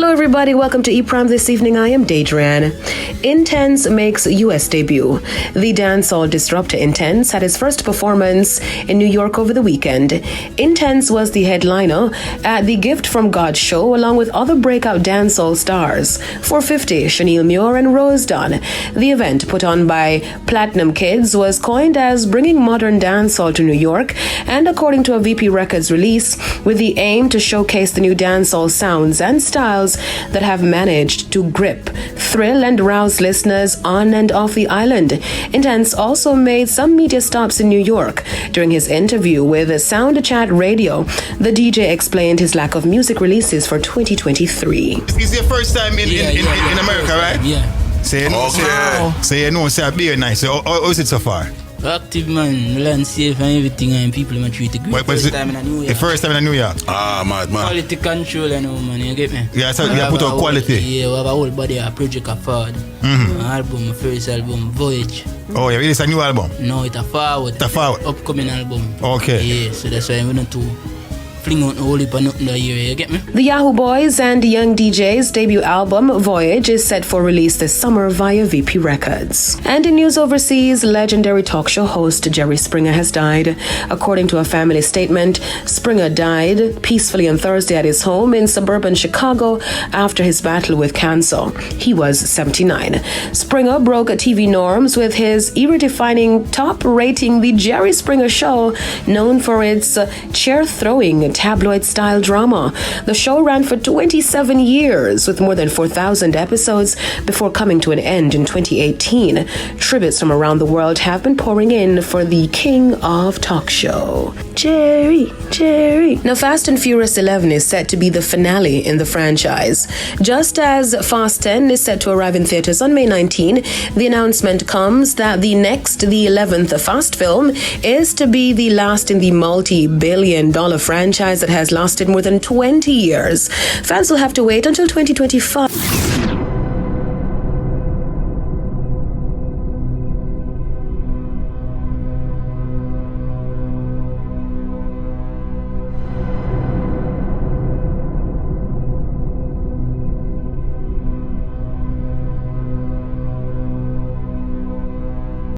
Hello everybody, welcome to ePrime this evening. I am Daedran. Intense makes US debut. The dancehall disruptor Intense had his first performance in New York over the weekend. Intense was the headliner at the Gift from God show along with other breakout dancehall stars 450, Chanel Muir and Rose Dunn. The event, put on by Platinum Kids, was coined as bringing modern dancehall to New York, and according to a VP Records release, with the aim to showcase the new dancehall sounds and styles that have managed to grip, thrill and rouse listeners on and off the island. Intense also made some media stops in New York. During his interview with Sound Chat Radio, the DJ explained his lack of music releases for 2023. It's your first time in America, right? Yeah. So you know, so it's very nice. So how is it so far? Active, man, land safe and everything, and people might treat it good. First time in New York. The first time in New York? Ah, mad. Quality control, you know, man, you get me? Yeah, so you put out quality. Yeah, we have a whole body, a project of forward. My first album, Voyage. Oh, yeah, it's a new album? No, it's a forward. It's a forward? Upcoming album. Okay. Yeah, so that's why I'm going to fling out the whole heap of nothing that year, you get me? The Yahoo Boys and Young DJ's debut album, Voyage, is set for release this summer via VP Records. And in news overseas, legendary talk show host Jerry Springer has died. According to a family statement, Springer died peacefully on Thursday at his home in suburban Chicago after his battle with cancer. He was 79. Springer broke TV norms with his era-defining top rating The Jerry Springer Show, known for its chair-throwing tabloid-style drama. The show ran for 27 years with more than 4,000 episodes before coming to an end in 2018. Tributes from around the world have been pouring in for the king of talk show, Jerry. Now, Fast and Furious 11 is set to be the finale in the franchise. Just as Fast 10 is set to arrive in theaters on May 19, the announcement comes that the 11th Fast film is to be the last in the multi-billion-dollar franchise that has lasted more than 20 years. Fans will have to wait until 2025.